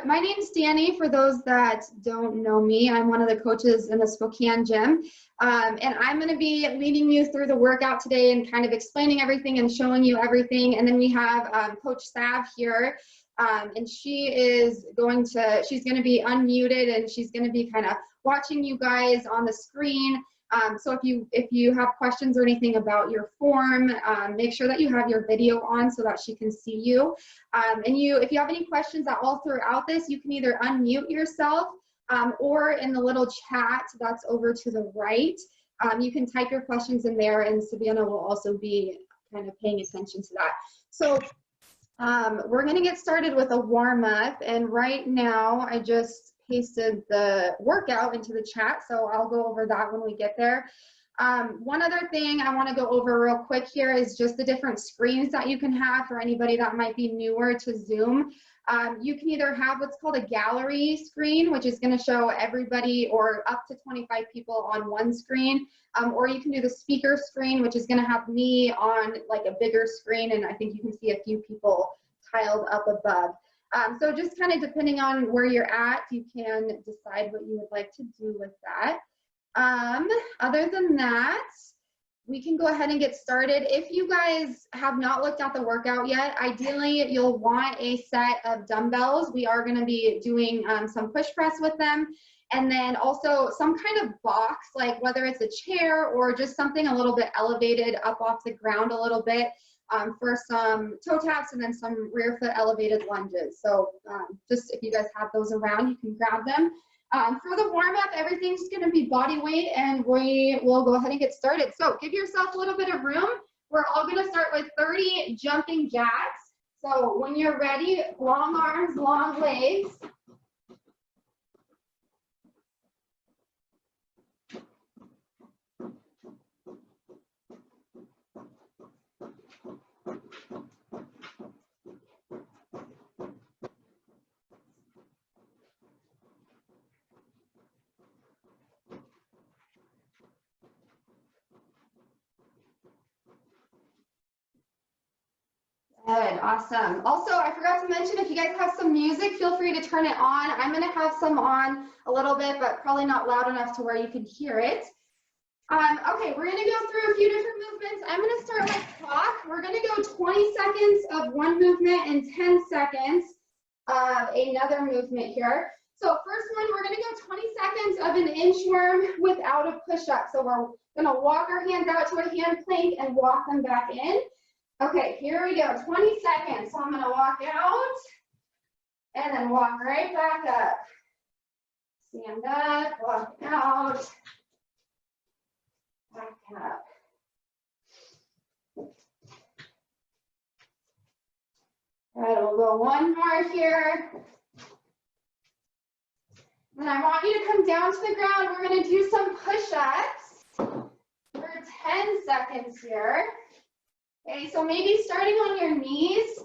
My name's Dani. For those that don't know me, I'm one of the coaches in the Spokane gym. And I'm going to be leading you through the workout today and kind of explaining everything and showing you everything. And then we have Coach Sav here. And she's going to be unmuted, and she's going to be kind of watching you guys on the screen. So if you have questions or anything about your form, make sure that you have your video on so that she can see you. And if you have any questions at all throughout this, you can either unmute yourself or in the little chat that's over to the right. You can type your questions in there, and Sabiana will also be kind of paying attention to that. So we're going to get started with a warm-up, and right now I just pasted the workout into the chat, so I'll go over that when we get there. One other thing I want to go over real quick here is just the different screens that you can have for anybody that might be newer to Zoom. You can either have what's called a gallery screen, which is going to show everybody or up to 25 people on one screen, or you can do the speaker screen, which is going to have me on like a bigger screen, and I think you can see a few people tiled up above. So just kind of depending on where you're at, you can decide what you would like to do with that. Other than that, we can go ahead and get started. If you guys have not looked at the workout yet, ideally you'll want a set of dumbbells. We are going to be doing some push press with them, and then also some kind of box, like whether it's a chair or just something a little bit elevated up off the ground a little bit. For some toe taps and then some rear foot elevated lunges. So just if you guys have those around, you can grab them. For the warm up, everything's going to be body weight, and we will go ahead and get started. So give yourself a little bit of room. We're all going to start with 30 jumping jacks. So when you're ready, long arms, long legs. Good, awesome. Also, I forgot to mention, if you guys have some music, feel free to turn it on. I'm going to have some on a little bit, but probably not loud enough to where you can hear it. Okay, we're going to go through a few different movements. I'm going to start with clock. We're going to go 20 seconds of one movement and 10 seconds of another movement here. So first one, we're going to go 20 seconds of an inchworm without a push-up. So we're going to walk our hands out to a hand plank and walk them back in. Okay, here we go, 20 seconds. So I'm going to walk out and then walk right back up. Stand up, walk out, back up. All right, we'll go one more here. Then I want you to come down to the ground. We're going to do some push-ups for 10 seconds here. Okay, so maybe starting on your knees.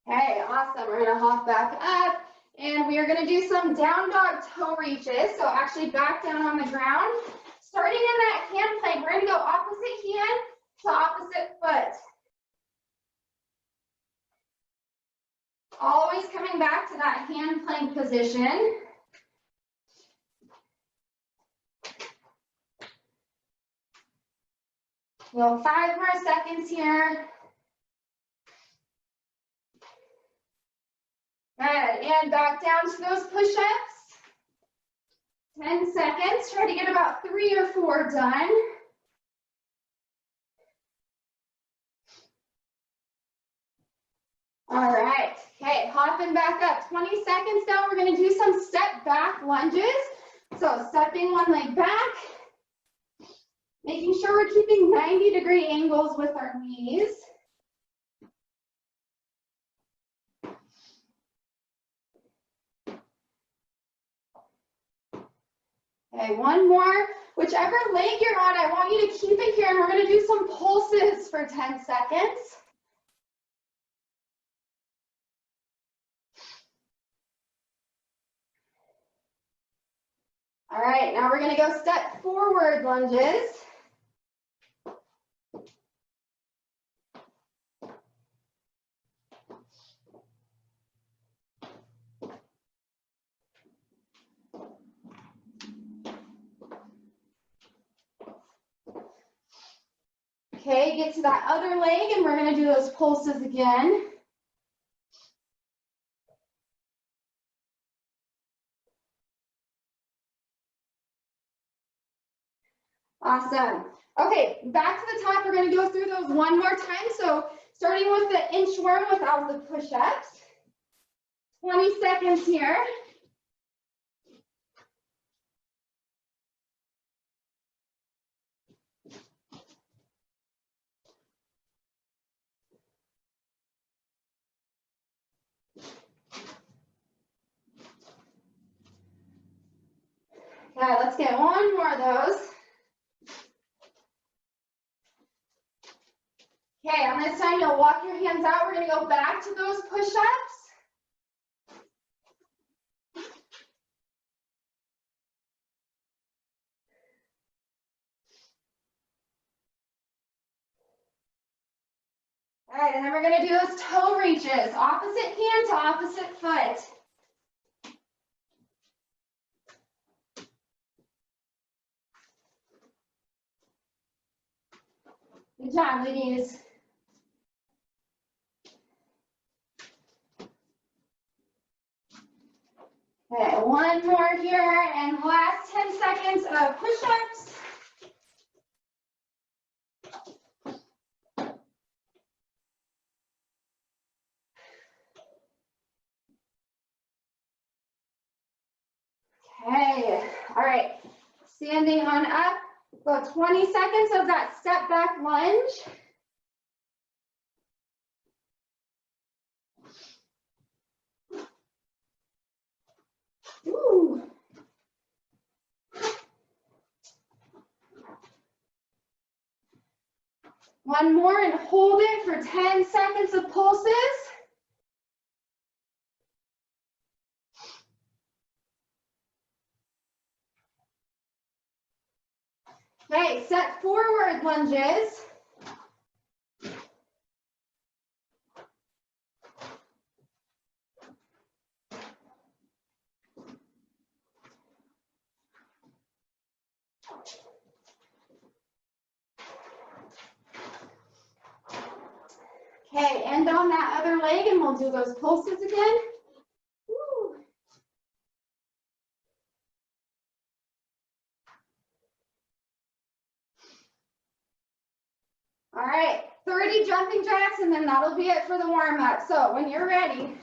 Okay, awesome. We're going to hop back up, and we are going to do some down dog toe reaches. So actually back down on the ground. Starting in that hand plank, we're going to go opposite hand to opposite foot. Always coming back to that hand plank position. Well, 5 more seconds here. Good, and back down to those push-ups. 10 seconds, try to get about 3 or 4 done. All right, okay, hopping back up, 20 seconds now. We're going to do some step back lunges. So stepping one leg back, making sure we're keeping 90-degree angles with our knees. Okay, one more. Whichever leg you're on, I want you to keep it here, and we're going to do some pulses for 10 seconds. All right, now we're going to go step forward lunges. Okay, get to that other leg, and we're going to do those pulses again. Awesome. Okay, back to the top. We're going to go through those one more time. So starting with the inchworm without the push-ups. 20 seconds here. Okay, let's get one more of those. Okay, on this time, you'll walk your hands out. We're going to go back to those push-ups. All right, and then we're going to do those toe reaches, opposite hand to opposite foot. Good job, ladies. Okay, one more here, and last 10 seconds of push-ups. Okay, all right, standing on up, about 20 seconds of that step back lunge. Ooh. One more and hold it for 10 seconds of pulses. Okay, set forward lunges. Okay, end on that other leg, and we'll do those pulses again. Woo. All right, 30 jumping jacks, and then that'll be it for the warm-up. So when you're ready.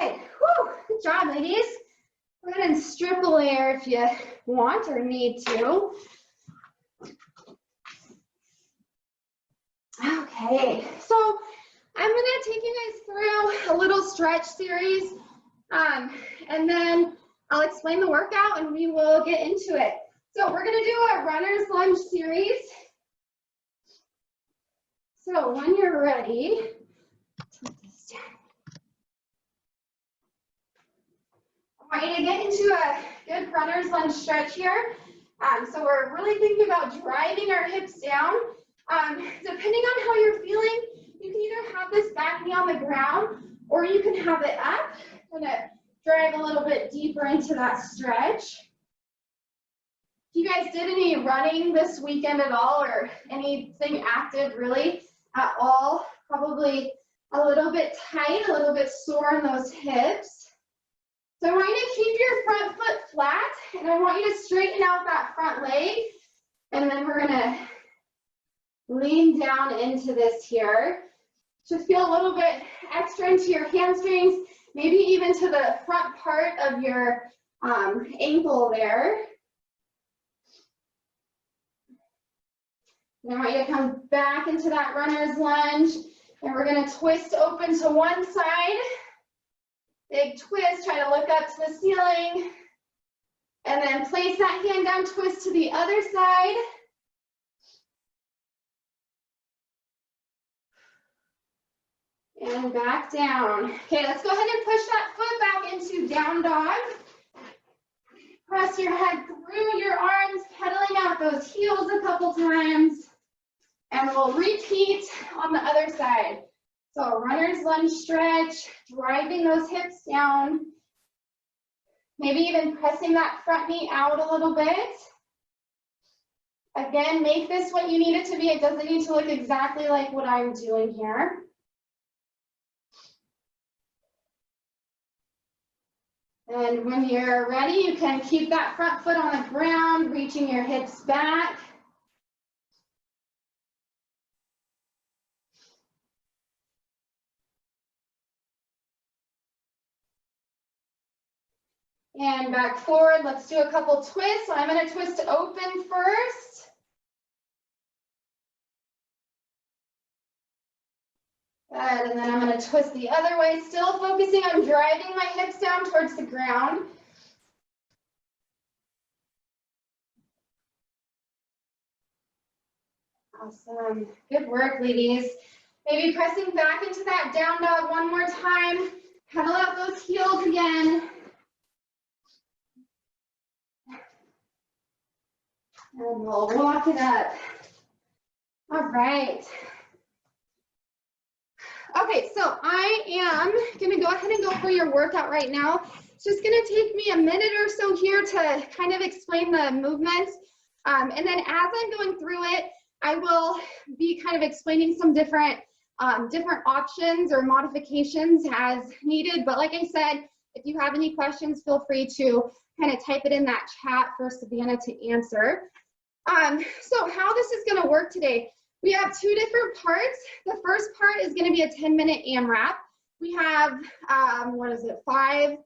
Okay, whew, good job, ladies. Go ahead and strip a layer if you want or need to. Okay, so I'm going to take you guys through a little stretch series, and then I'll explain the workout and we will get into it. So we're going to do a runner's lunge series. So when you're ready, I want you to get into a good runner's lunge stretch here. So we're really thinking about driving our hips down. Depending on how you're feeling, you can either have this back knee on the ground or you can have it up. I'm gonna drag a little bit deeper into that stretch. If you guys did any running this weekend at all, or anything active really at all, probably a little bit tight, a little bit sore in those hips. So I want you to keep your front foot flat, and I want you to straighten out that front leg, and then we're gonna lean down into this here. Just feel a little bit extra into your hamstrings, maybe even to the front part of your ankle there. And I want you to come back into that runner's lunge, and we're gonna twist open to one side. Big twist, try to look up to the ceiling. And then place that hand down, twist to the other side. And back down. Okay, let's go ahead and push that foot back into down dog. Press your head through your arms, pedaling out those heels a couple times. And we'll repeat on the other side. So runner's lunge stretch, driving those hips down. Maybe even pressing that front knee out a little bit. Again, make this what you need it to be. It doesn't need to look exactly like what I'm doing here. And when you're ready, you can keep that front foot on the ground, reaching your hips back. And back forward, let's do a couple twists. So I'm going to twist open first. Good, and then I'm going to twist the other way, still focusing on driving my hips down towards the ground. Awesome, good work, ladies. Maybe pressing back into that down dog one more time. Pedal out those heels again. And we'll walk it up. All right. Okay, so I am going to go ahead and go for your workout right now. It's just going to take me a minute or so here to kind of explain the movements. And then as I'm going through it, I will be kind of explaining some different options or modifications as needed. But like I said, if you have any questions, feel free to kind of type it in that chat for Savannah to answer. So how this is going to work today, we have two different parts. The first part is going to be a 10-minute AMRAP. We have, five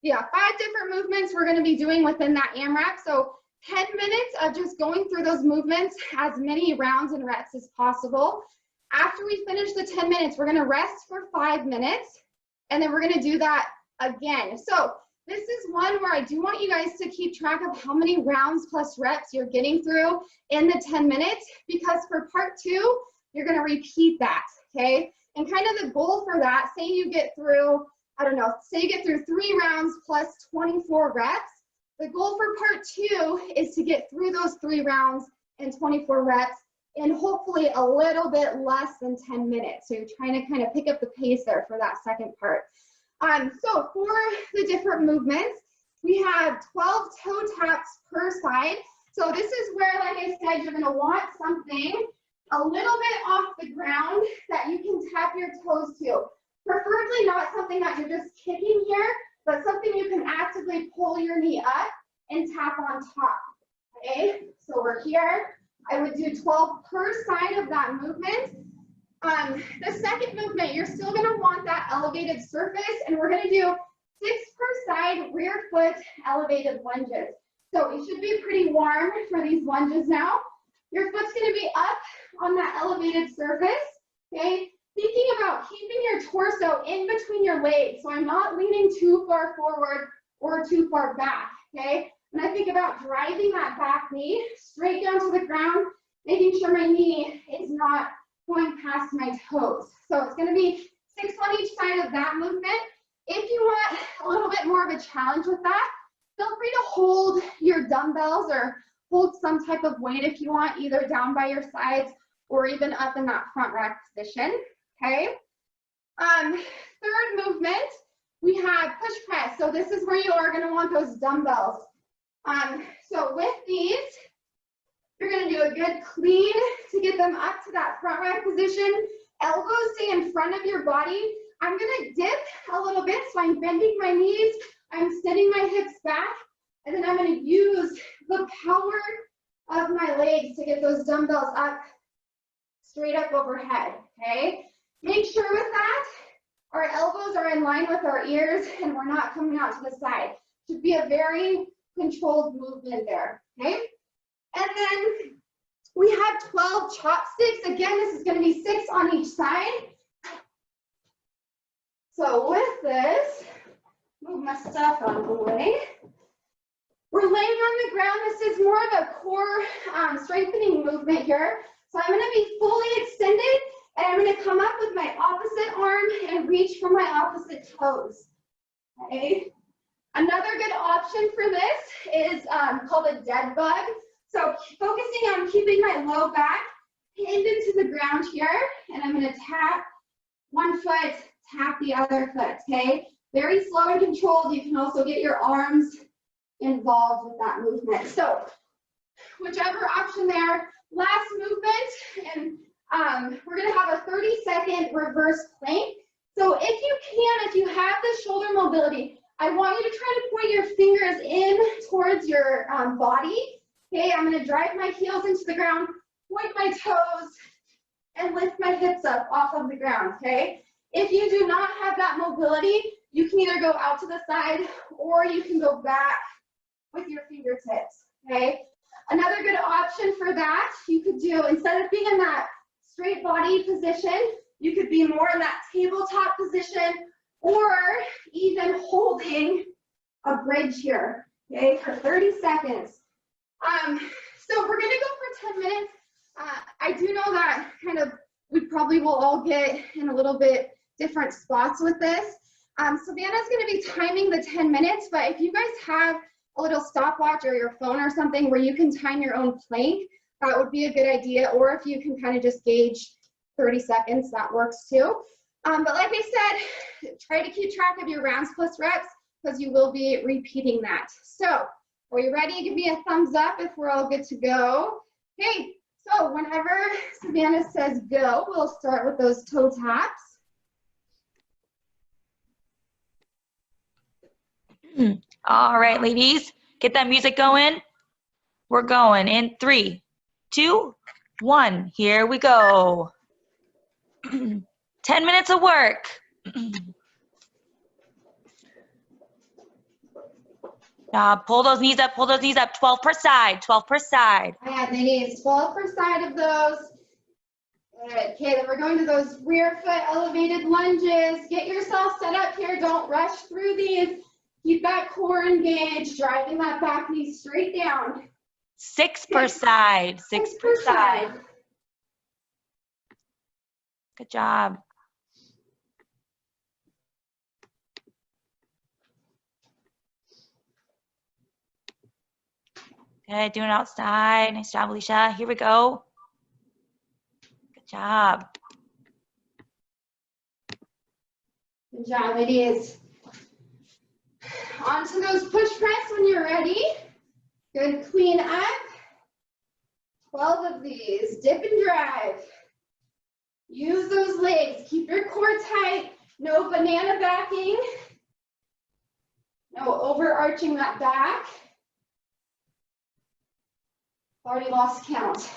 different movements we're going to be doing within that AMRAP. So 10 minutes of just going through those movements, as many rounds and reps as possible. After we finish the 10 minutes, we're going to rest for 5 minutes, and then we're going to do that again. So this is one where I do want you guys to keep track of how many rounds plus reps you're getting through in the 10 minutes, because for part 2, you're going to repeat that, okay? And kind of the goal for that, say you get through, say you get through 3 rounds plus 24 reps. The goal for part 2 is to get through those 3 rounds and 24 reps in hopefully a little bit less than 10 minutes. So you're trying to kind of pick up the pace there for that second part. So for the different movements, we have 12 toe taps per side. So this is where, like I said, you're going to want something a little bit off the ground that you can tap your toes to. Preferably not something that you're just kicking here, but something you can actively pull your knee up and tap on top. Okay, so we're here. I would do 12 per side of that movement. The second movement, you're still going to want that elevated surface, and we're going to do 6 per side rear foot elevated lunges. So it should be pretty warm for these lunges now. Your foot's going to be up on that elevated surface, okay? Thinking about keeping your torso in between your legs, so I'm not leaning too far forward or too far back, okay? When I think about driving that back knee straight down to the ground, making sure my knee is not going past my toes. So it's going to be 6 on each side of that movement. If you want a little bit more of a challenge with that, feel free to hold your dumbbells or hold some type of weight if you want, either down by your sides or even up in that front rack position, okay? Third movement, we have push press. So this is where you are going to want those dumbbells. So with these, you're going to do a good clean to get them up to that front rack position. Elbows stay in front of your body. I'm going to dip a little bit, so I'm bending my knees. I'm extending my hips back, and then I'm going to use the power of my legs to get those dumbbells up, straight up overhead, okay? Make sure with that, our elbows are in line with our ears, and we're not coming out to the side. Should be a very controlled movement there, okay? And then we have 12 chopsticks. Again, this is going to be 6 on each side. So with this, move my stuff out of the way. We're laying on the ground. This is more of a core strengthening movement here. So I'm going to be fully extended, and I'm going to come up with my opposite arm and reach for my opposite toes. Okay. Another good option for this is called a dead bug. So focusing on keeping my low back pinned into the ground here, and I'm going to tap one foot, tap the other foot, okay? Very slow and controlled. You can also get your arms involved with that movement. So whichever option there, last movement, and we're going to have a 30-second reverse plank. So if you can, if you have the shoulder mobility, I want you to try to point your fingers in towards your body. Okay, I'm going to drive my heels into the ground, point my toes, and lift my hips up off of the ground, okay? If you do not have that mobility, you can either go out to the side or you can go back with your fingertips, okay? Another good option for that, you could do, instead of being in that straight body position, you could be more in that tabletop position or even holding a bridge here, okay, for 30 seconds. So we're gonna go for 10 minutes. I do know that kind of we probably will all get in a little bit different spots with this. Savannah's gonna be timing the 10 minutes, but if you guys have a little stopwatch or your phone or something where you can time your own plank, that would be a good idea. Or if you can kind of just gauge 30 seconds, that works too. But like I said, try to keep track of your rounds plus reps because you will be repeating that. So are you ready? Give me a thumbs up if we're all good to go. Okay, so whenever Savannah says go, we'll start with those toe taps. All right, ladies, get that music going. We're going in 3, 2, 1. Here we go. 10 minutes of work. Pull those knees up, 12 per side, 12 per side. Yeah, ladies, 12 per side of those. Good. Okay, then we're going to those rear foot elevated lunges. Get yourself set up here. Don't rush through these. Keep that core engaged, driving that back knee straight down. 6 per side, 6 per side. Good job. Good, doing it outside. Nice job, Alicia. Here we go. Good job. Good job, ladies. Onto those push press when you're ready. Good, clean up. 12 of these. Dip and drive. Use those legs. Keep your core tight. No banana backing. No overarching that back. Already lost count.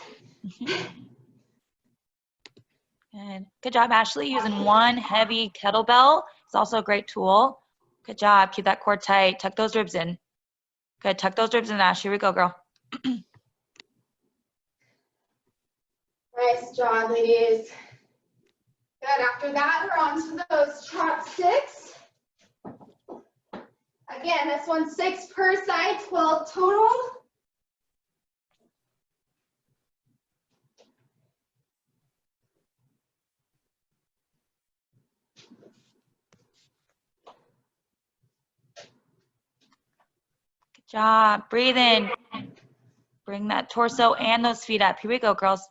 Good job, Ashley. Using one heavy kettlebell. It's also a great tool. Good job. Keep that core tight. Tuck those ribs in. Good. Tuck those ribs in, Ash. Here we go, girl. Nice job, ladies. Good. After that, we're on to those chopsticks. Again, this one's 6 per side, 12 total. Good job. Breathe in. Bring that torso and those feet up. Here we go, girls.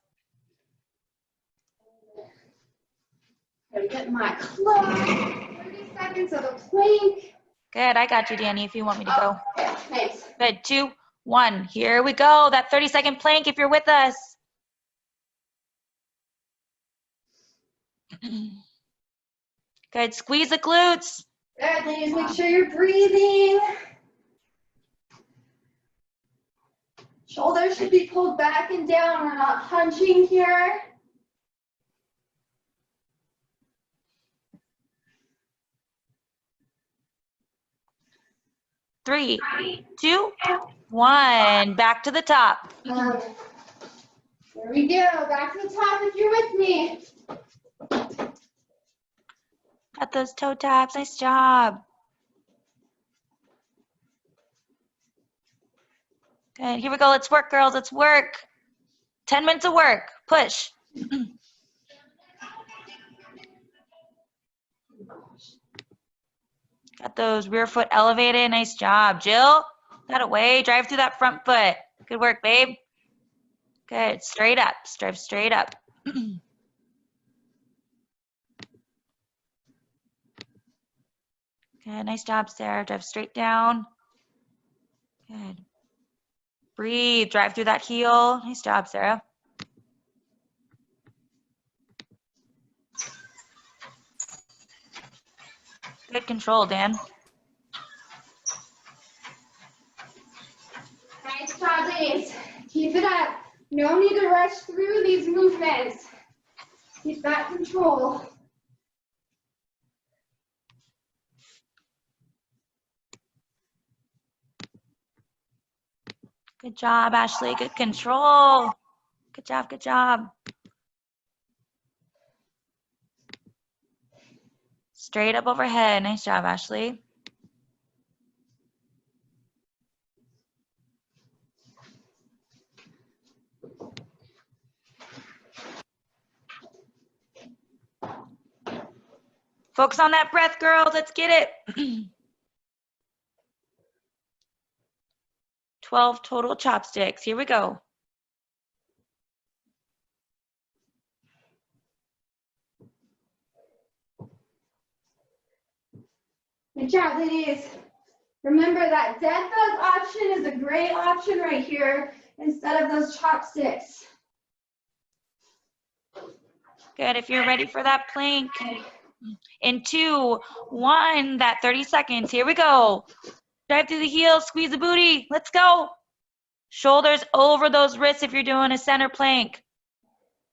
Gotta get my clothes. 30 seconds of the plank. Good. I got you, Dani, if you want me to go. Okay, thanks. Good. 2, 1. Here we go. That 30-second plank if you're with us. Good. Squeeze the glutes. Good, ladies. Make sure you're breathing. Shoulders should be pulled back and down. We're not hunching here. Three, 2, 1. Back to the top. There we go. Back to the top if you're with me. Got those toe taps. Nice job. Good. Here we go. Let's work, girls. Let's work. 10 minutes of work. Push. Got those rear foot elevated. Nice job. Jill, that away. Drive through that front foot. Good work, babe. Good. Straight up. Drive straight up. Good. Nice job, Sarah. Drive straight down. Good. Breathe. Drive through that heel. Nice job, Sarah. Good control, Dan. Nice job, ladies. Keep it up. No need to rush through these movements. Keep that control. Good job, Ashley. Good control. Good job, good job. Straight up overhead. Nice job, Ashley. Focus on that breath, girls. Let's get it. 12 total chopsticks. Here we go. Good job, ladies. Remember that dead bug option is a great option right here instead of those chopsticks. Good. If you're ready for that plank. In 2, 1, that 30 seconds. Here we go. Drive through the heels, squeeze the booty. Let's go. Shoulders over those wrists if you're doing a center plank.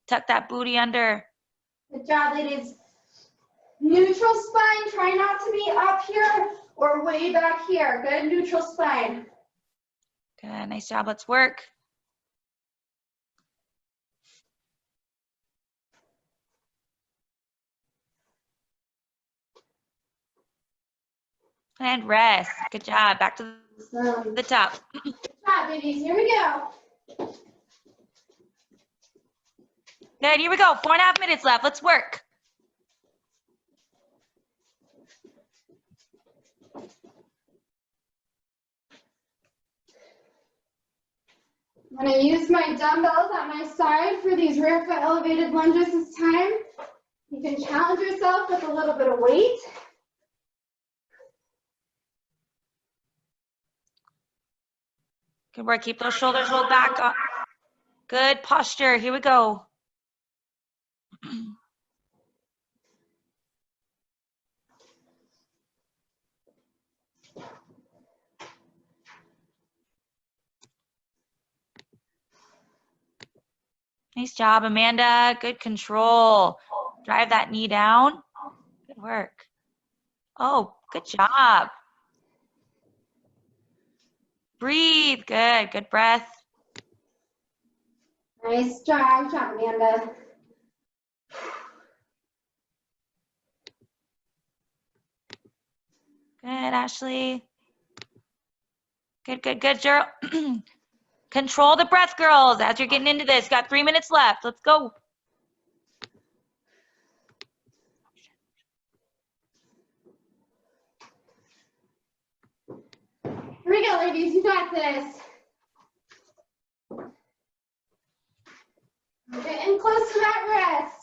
Tuck that booty under. Good job, ladies. Neutral spine, try not to be up here or way back here. Good neutral spine. Good, nice job. Let's work. And rest. Good job. Back to the top. Good job, ladies. Here we go. Good, here we go. 4.5 minutes left. Let's work. I'm going to use my dumbbells at my side for these rear foot elevated lunges this time. You can challenge yourself with a little bit of weight. Good work. Keep those shoulders rolled back up. Good posture. Here we go. Nice job, Amanda. Good control. Drive that knee down. Good work. Oh, good job. Breathe. Good. Good breath. Nice job. Good job, Amanda. Good, Ashley. Good, good, good, Gerald. Control the breath, girls, as you're getting into this. Got 3 minutes left. Let's go. Here we go, ladies. You got this. Getting close to that rest.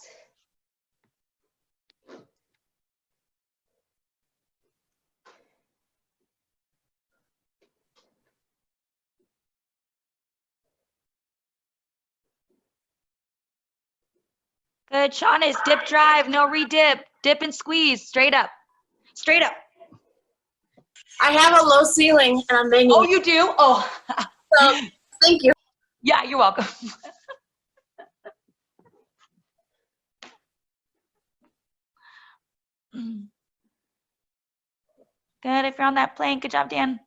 Good, Shaughness. Dip drive, no re-dip. Dip and squeeze. Straight up. Straight up. I have a low ceiling and I'm banging. Oh, you do? Oh. So, thank you. Yeah, you're welcome. Good, if you're on that plank. Good job, Dan.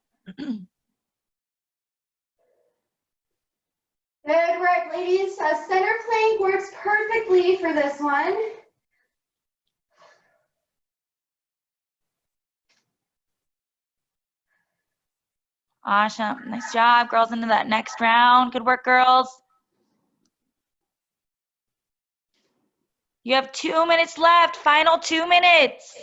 Good work, ladies. A center plank works perfectly for this one. Awesome. Nice job, girls, into that next round. Good work, girls. You have 2 minutes left. Final 2 minutes.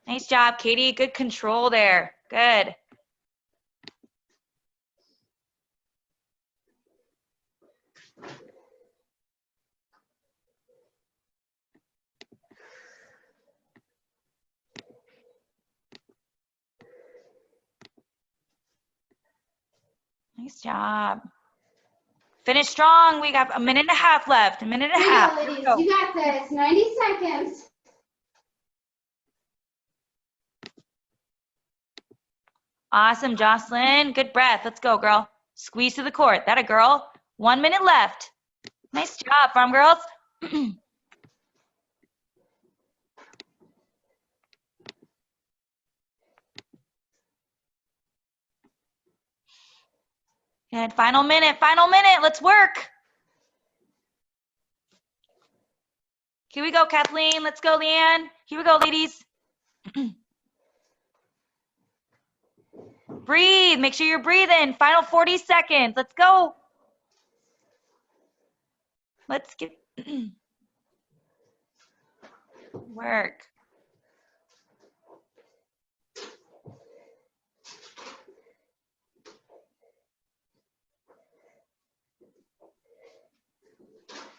Nice job, Katie. Good control there. Good. Nice job. Finish strong. We got a minute and a half left. A minute and a half. Here we go, ladies. You got this. 90 seconds. Awesome, Jocelyn. Good breath. Let's go, girl. Squeeze to the court. That a girl. 1 minute left. Nice job, farm girls. Good. Final minute. Final minute. Let's work. Here we go, Kathleen. Let's go, Leanne. Here we go, ladies. Breathe. Make sure you're breathing. Final 40 seconds. Let's go. Let's get work.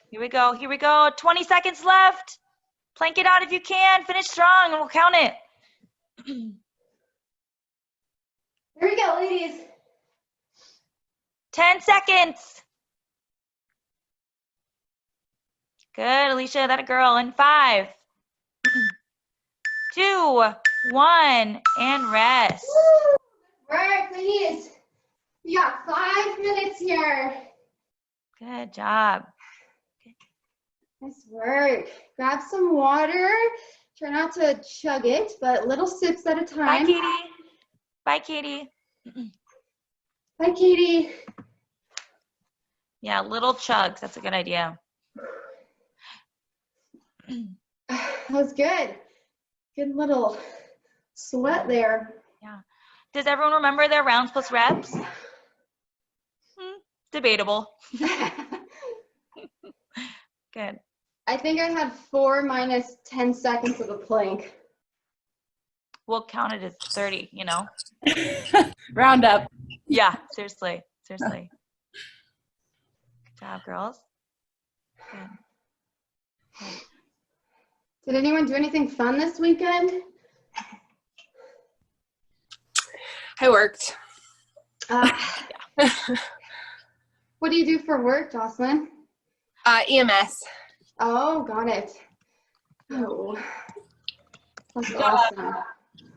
Here we go. Here we go. 20 seconds left. Plank it out if you can. Finish strong and we'll count it. Here we go, ladies. 10 seconds. Good, Alicia. That a girl. In 5, 2, 1, and rest. Woo! Work, ladies. We got 5 minutes here. Good job. Nice work. Grab some water. Try not to chug it, but little sips at a time. Bye, Katie. Bye, Katie. Bye, Katie. Yeah, little chugs. That's a good idea. That was good. Good little sweat there. Yeah. Does everyone remember their rounds plus reps? Debatable. Good. I think I had 4 minus 10 seconds of the plank. We'll count it as 30, you know? Round up. Yeah, seriously. Seriously. Good job, girls. Good. Good. Did anyone do anything fun this weekend? I worked. What do you do for work, Jocelyn? EMS. Oh, got it. Oh, that's awesome.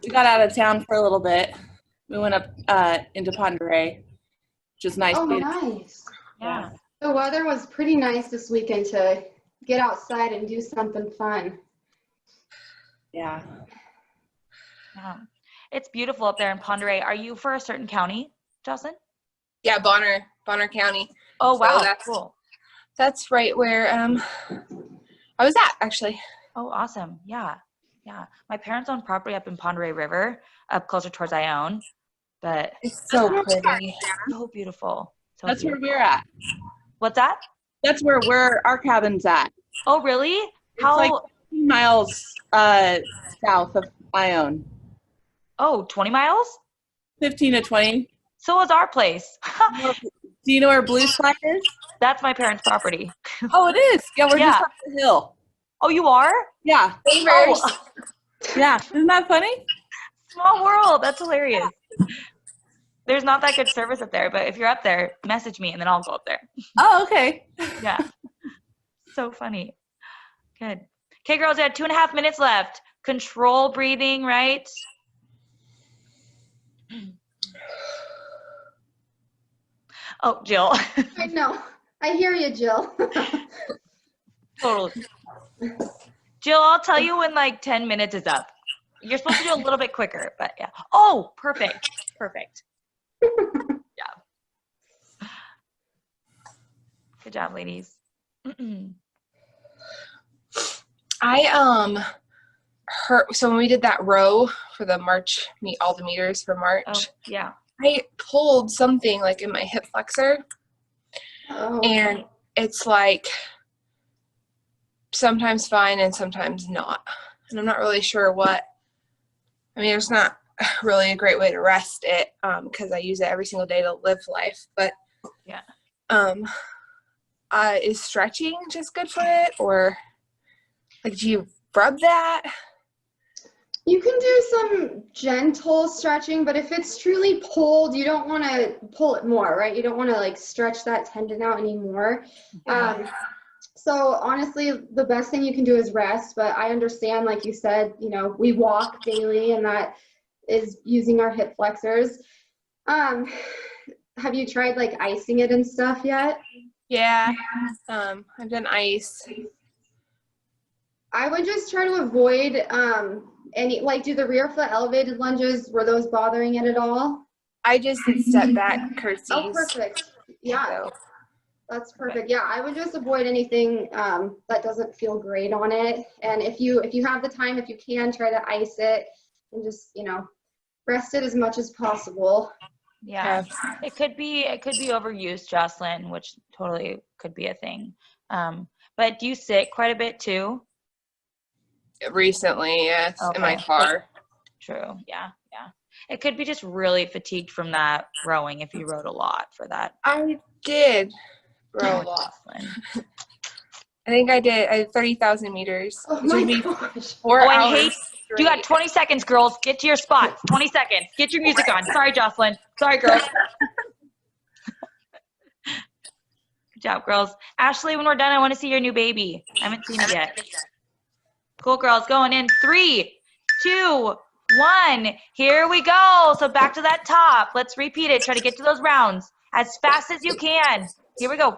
We got out of town for a little bit. We went up into Ponderay, which is nice. Oh, nice. Yeah. The weather was pretty nice this weekend to get outside and do something fun. Yeah. Yeah. It's beautiful up there in Ponderay. Are you for a certain county, Jocelyn? Yeah, Bonner County. Oh, wow. So that's cool. That's right where I was at, actually. Oh, awesome. Yeah. Yeah. My parents own property up in Ponderay River, up closer towards Ione. But It's so pretty. so beautiful. So That's beautiful. where we're at. What's that? That's where our cabin's at. Oh, really? It's How? like 15 miles south of Ione. Oh, 20 miles? 15 to 20. So is our place. Do you know where Blue Slide is? That's my parents' property. Oh, it is. Yeah, we're Yeah. just up the hill. Oh, you are? Yeah. Neighbors. Oh, Yeah. Isn't that funny? small world. That's hilarious. There's not that good service up there, but if you're up there, message me and then I'll go up there. Oh, okay. Yeah. So funny. Good. Okay, girls, we have 2.5 minutes left. Control breathing, right? Oh, Jill. I know. I hear you, Jill. Totally. Jill, I'll tell you when like 10 minutes is up. You're supposed to do a little bit quicker, but yeah. Oh, perfect. Perfect. Yeah. Good job, ladies. I heard, so when we did that row for the March, all the meters for March, Oh, yeah. I pulled something like in my hip flexor, Oh. and it's like sometimes fine and sometimes not. And I'm not really sure what. I mean, it's not really a great way to rest it because I use it every single day to live life. But Yeah. Is stretching just good for it, or like do you rub that? You can do some gentle stretching, but if it's truly pulled, you don't want to pull it more, right? You don't want to like stretch that tendon out anymore. So honestly, the best thing you can do is rest, but I understand, like you said, you know, we walk daily and that is using our hip flexors. Have you tried like icing it and stuff yet? Yeah. I've done ice. I would just try to avoid any, like, do the rear foot elevated lunges, were those bothering it at all? I just did step back curtsies. Oh, perfect. Yeah, So, that's perfect. Yeah, I would just avoid anything that doesn't feel great on it. And if you have the time, if you can, try to ice it and just, you know, rest it as much as possible. Yeah. It could be overused, Jocelyn, which totally could be a thing. But do you sit quite a bit too? recently, yes, in my Okay. car. True. Yeah. It could be just really fatigued from that rowing if you rowed a lot for that. I did row a lot. I think I did 30,000 meters. Oh Which would my be gosh. 4 Oh, I hours hate. You got 20 seconds, girls. Get to your spots. 20 seconds. Get your music on. Sorry, Jocelyn. Sorry, girls. Good job, girls. Ashley, when we're done, I want to see your new baby. I haven't seen it yet. Cool, girls. Going in 3, 2, 1. Here we go. So back to that top. Let's repeat it. Try to get to those rounds as fast as you can. Here we go.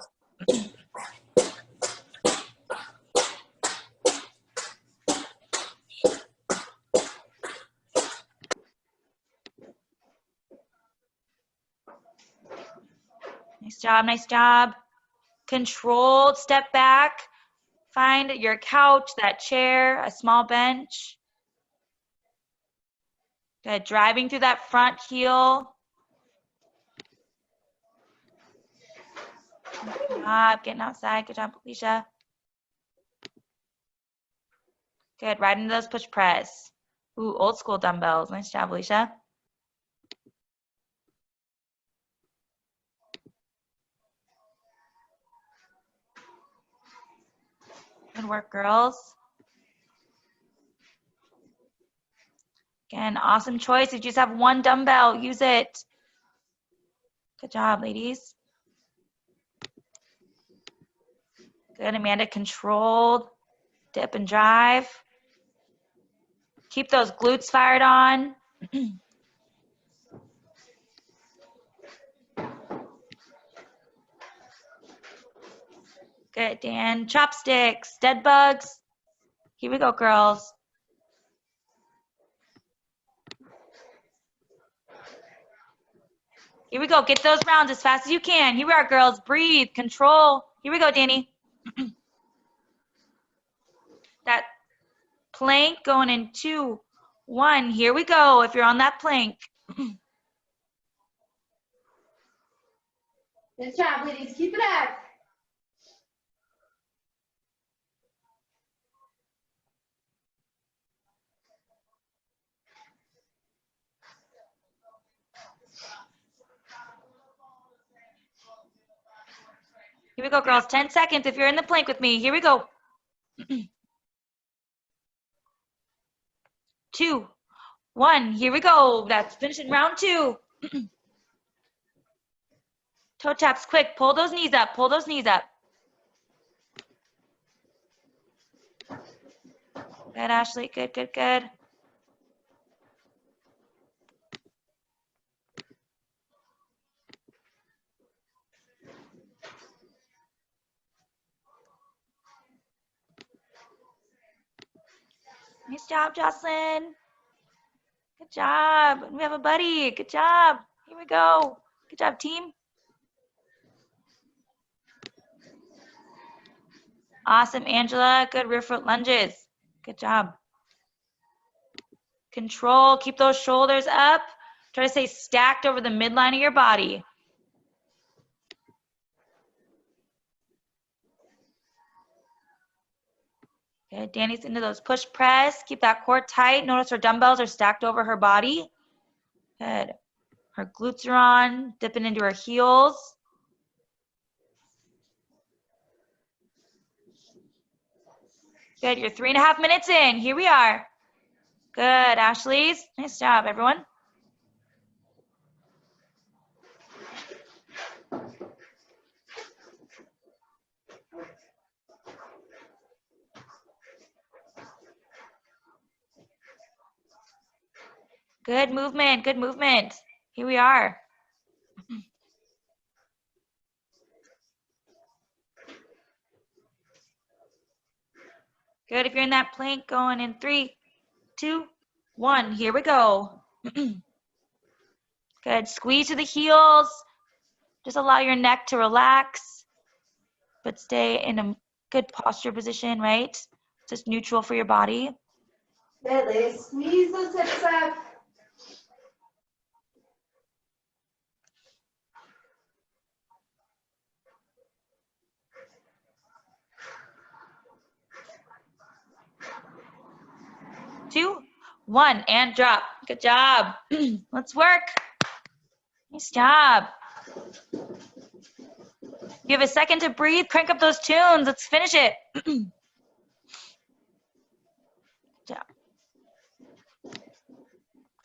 Nice job, nice job. Controlled step back. Find your couch, that chair, a small bench. Good, driving through that front heel. Good job, getting outside. Good job, Alicia. Good, right into those push press. Ooh, old school dumbbells. Nice job, Alicia. Good work, girls. Again, awesome choice. If you just have one dumbbell, use it. Good job, ladies. Good, Amanda, controlled. Dip and drive. Keep those glutes fired on. Good, Dan. Chopsticks, dead bugs. Here we go, girls. Here we go. Get those rounds as fast as you can. Here we are, girls. Breathe, control. Here we go, Dani. That plank going in 2, 1. Here we go. If you're on that plank. Good job, ladies. Keep it up. Here we go, girls. 10 seconds if you're in the plank with me. Here we go. 2, 1. Here we go. That's finishing round 2. Toe taps quick. Pull those knees up. Pull those knees up. Good, Ashley. Good, good, good. Nice job, Jocelyn. Good job. We have a buddy. Good job. Here we go. Good job, team. Awesome, Angela. Good rear foot lunges. Good job. Control. Keep those shoulders up. Try to stay stacked over the midline of your body. Good. Dani's into those push press. Keep that core tight. Notice her dumbbells are stacked over her body. Good. Her glutes are on, dipping into her heels. Good. You're 3.5 minutes in. Here we are. Good, Ashley's. Nice job, everyone. Good movement, good movement. Here we are. Good, if you're in that plank, going in 3, 2, 1. Here we go. Good, squeeze to the heels. Just allow your neck to relax, but stay in a good posture position, right? Just neutral for your body. Good, ladies. Squeeze those hips up. Two, 1, and drop. Good job. Let's work. Nice job. You have a second to breathe. Crank up those tunes. Let's finish it. Good job.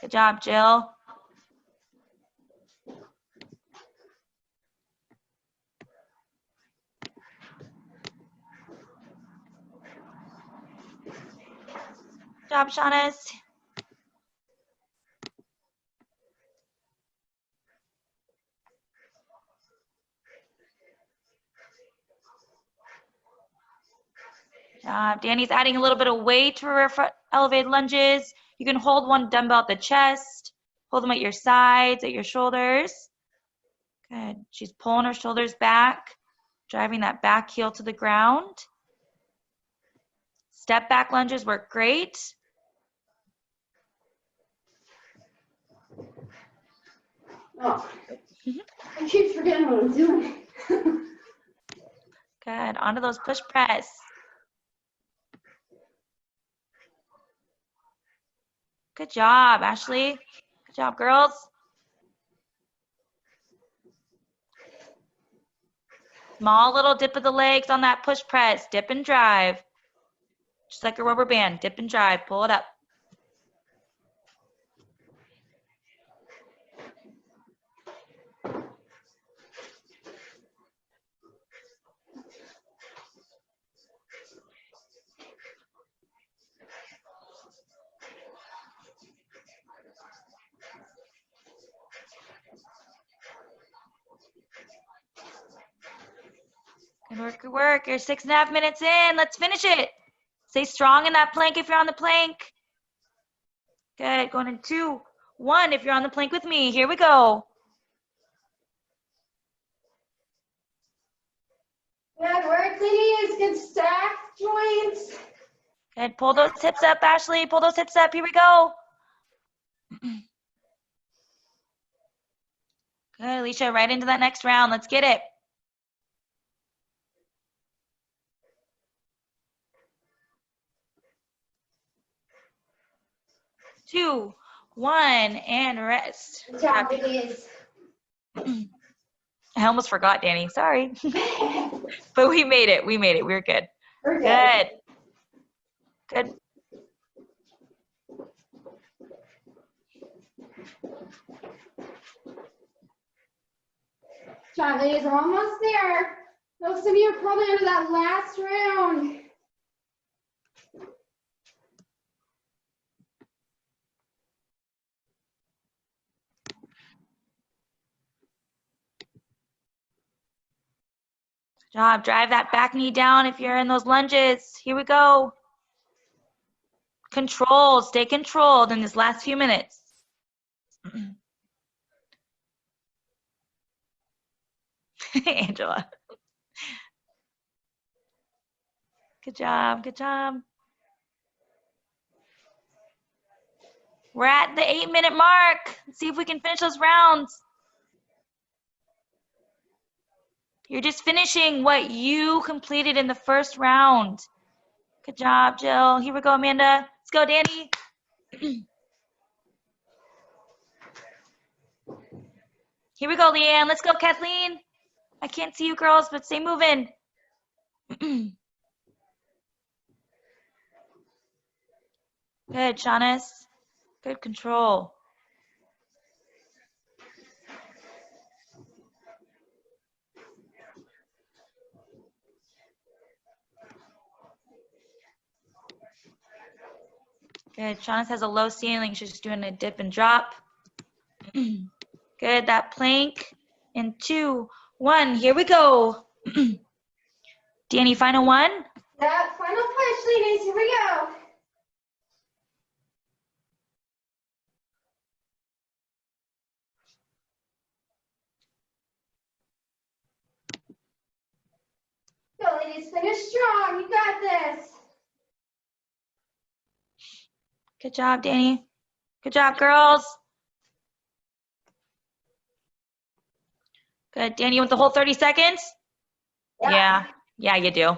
Good job, Jill. Good job, Shaunis. Good job. Dani's adding a little bit of weight to her elevated lunges. You can hold one dumbbell at the chest. Hold them at your sides, at your shoulders. Good. She's pulling her shoulders back, driving that back heel to the ground. Step back lunges work great. Oh, I keep forgetting what I'm doing. Good. Onto those push press. Good job, Ashley. Good job, girls. Small little dip of the legs on that push press. Dip and drive. Just like a rubber band. Dip and drive. Pull it up. Good work, good work. You're 6.5 minutes in. Let's finish it. Stay strong in that plank if you're on the plank. Good. Going in 2, 1 if you're on the plank with me. Here we go. Good work, ladies. Good stack joints. Good. Pull those hips up, Ashley. Pull those hips up. Here we go. Good, Alicia. Right into that next round. Let's get it. Two, 1, and rest. Good job, ladies. I almost forgot, Dani. Sorry. But we made it. We made it. We're good. We're good. Good. John, ladies, we're almost there. Most of you are probably into that last round. Good job. Drive that back knee down if you're in those lunges. Here we go. Control. Stay controlled in this last few minutes. Angela. Good job. Good job. We're at the 8-minute mark. Let's see if we can finish those rounds. You're just finishing what you completed in the first round. Good job, Jill. Here we go, Amanda. Let's go, Dani. Here we go, Leanne. Let's go, Kathleen. I can't see you girls, but stay moving. Good, Shanis. Good control. Good. Shanis has a low ceiling. She's just doing a dip and drop. Good. That plank. In 2, 1. Here we go. Dani, final one. Yeah, final push, ladies. Here we go. Go, ladies. Finish strong. You got this. Good job, Dani. Good job, girls. Good. Dani, you want the whole 30 seconds? Yeah. Yeah, you do.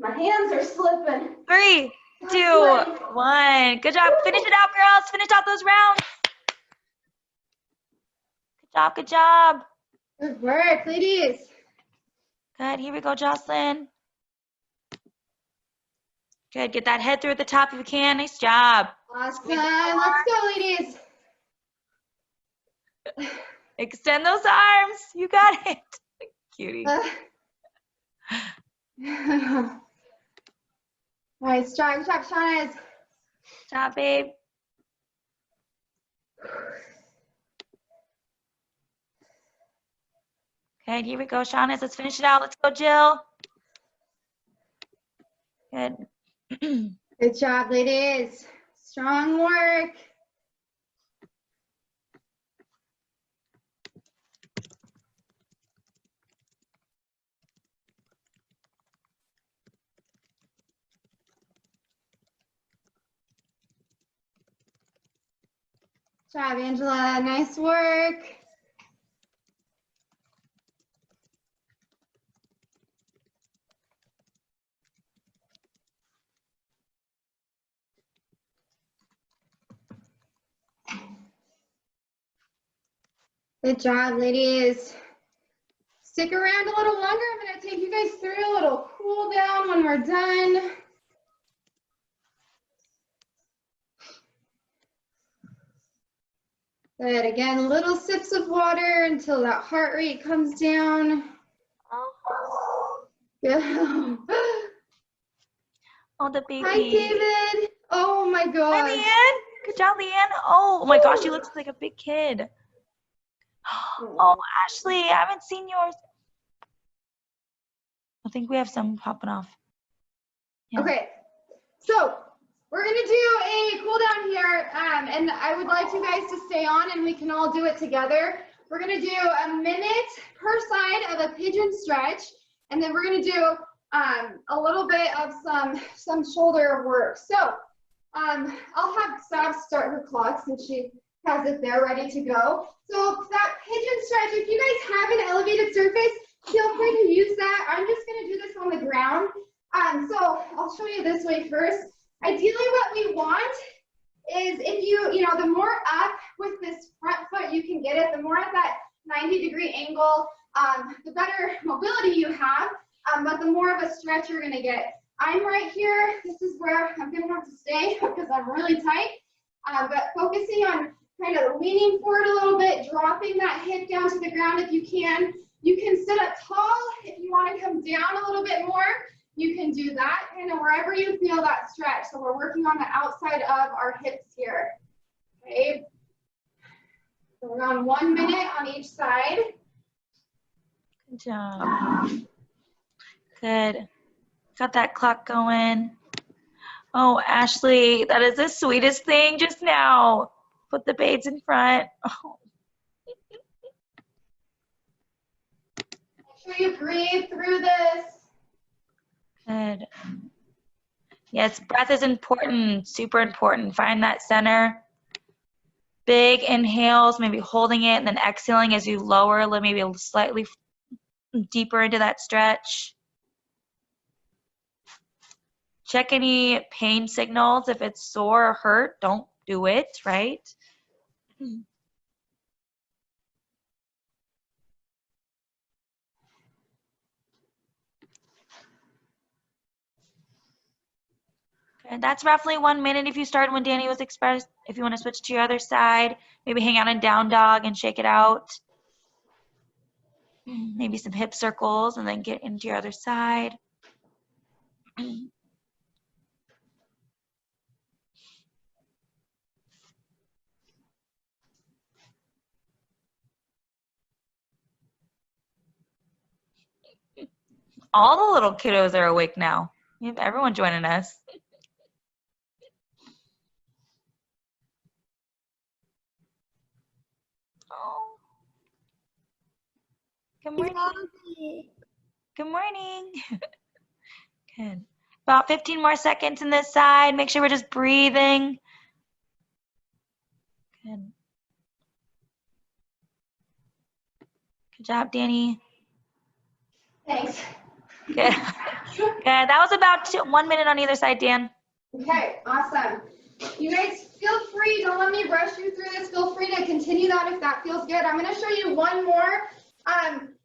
My hands are slipping. 3, 2, 1. Good job. Finish it out, girls. Finish out those rounds. Good job. Good job. Good work, ladies. Good. Here we go, Jocelyn. Good. Get that head through at the top if you can. Nice job. Awesome. Let's go, ladies. Extend those arms. You got it. Cutie. Nice job. Good job, Shauna. Good job, babe. Good. Here we go, Shauna. Let's finish it out. Let's go, Jill. Good. Good job, ladies. Strong work. Good job, Angela. Nice work. Good job, ladies. Stick around a little longer. I'm going to take you guys through a little cool down when we're done. Good. Again, little sips of water until that heart rate comes down. Good. Oh, the baby. Hi, David. Oh, my Hi, God. Leanne. Good job, Leanne. Oh my gosh, she looks like a big kid. Oh, Ashley, I haven't seen yours. I think we have some popping off. Yeah. Okay, so we're gonna do a cool down here, and I would like you guys to stay on and we can all do it together. We're gonna do a minute per side of a pigeon stretch, and then we're gonna do a little bit of some shoulder work. So I'll have Sav start her clock since she has it there ready to go. So that pigeon stretch, if you guys have an elevated surface, feel free to use that. I'm just gonna do this on the ground. So I'll show you this way first. Ideally what we want is if you know, the more up with this front foot you can get it, the more at that 90-degree angle, the better mobility you have, but the more of a stretch you're gonna get. I'm right here. This is where I'm gonna have to stay because I'm really tight, but focusing on kind of leaning forward a little bit, dropping that hip down to the ground if you can. You can sit up tall. If you want to come down a little bit more, you can do that kind of wherever you feel that stretch. So we're working on the outside of our hips here. Okay. So we're on 1 minute on each side. Good job. Good. Got that clock going. Oh, Ashley, that is the sweetest thing just now. Put the babes in front. Oh. Make sure you breathe through this. Good. Yes, breath is important, super important. Find that center. Big inhales, maybe holding it, and then exhaling as you lower, maybe slightly deeper into that stretch. Check any pain signals. If it's sore or hurt, don't do it, right? And that's roughly 1 minute if you started when Dani was expressed. If you want to switch to your other side, maybe hang out in down dog and shake it out. Maybe some hip circles and then get into your other side. All the little kiddos are awake now. We have everyone joining us. Oh. Good morning. Good morning. Good. About 15 more seconds in this side. Make sure we're just breathing. Good. Good job, Dani. Thanks. Good. Good. That was about 1 minute on either side, Dan. Okay, awesome. You guys feel free, don't let me rush you through this. Feel free to continue that if that feels good. I'm going to show you one more.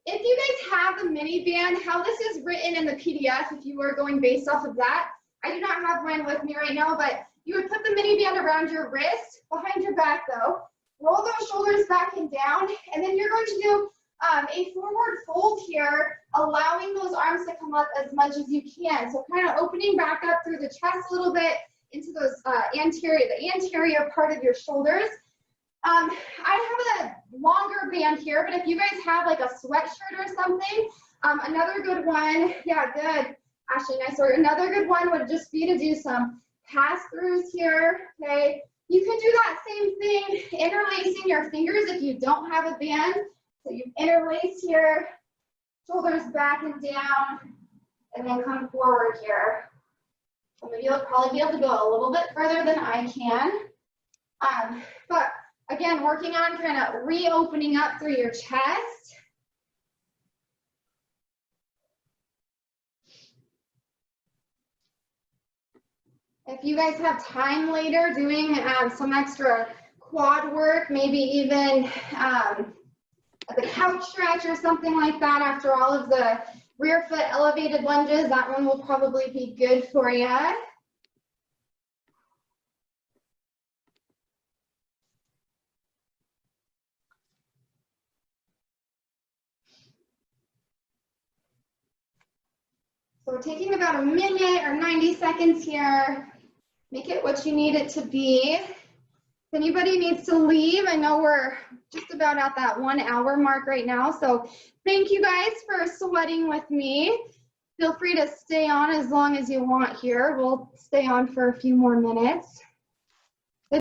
If you guys have the mini band, how this is written in the PDF, if you were going based off of that, I do not have mine with me right now, but you would put the mini band around your wrist, behind your back though, roll those shoulders back and down, and then you're going to do a forward fold here, allowing those arms to come up as much as you can. So kind of opening back up through the chest a little bit into those the anterior part of your shoulders. I have a longer band here, but if you guys have like a sweatshirt or something, another good one, yeah, good, Ashley, nice work. Another good one would just be to do some pass-throughs here, okay? You can do that same thing, interlacing your fingers if you don't have a band. So you interlace here, shoulders back and down, and then come forward here. Some of you will probably be able to go a little bit further than I can. But again, working on kind of reopening up through your chest. If you guys have time later doing some extra quad work, maybe even the couch stretch or something like that after all of the rear foot elevated lunges, that one will probably be good for you. So we're taking about a minute or 90 seconds here. Make it what you need it to be. If anybody needs to leave, I know we're just about at that 1 hour mark right now. So thank you guys for sweating with me. Feel free to stay on as long as you want here. We'll stay on for a few more minutes.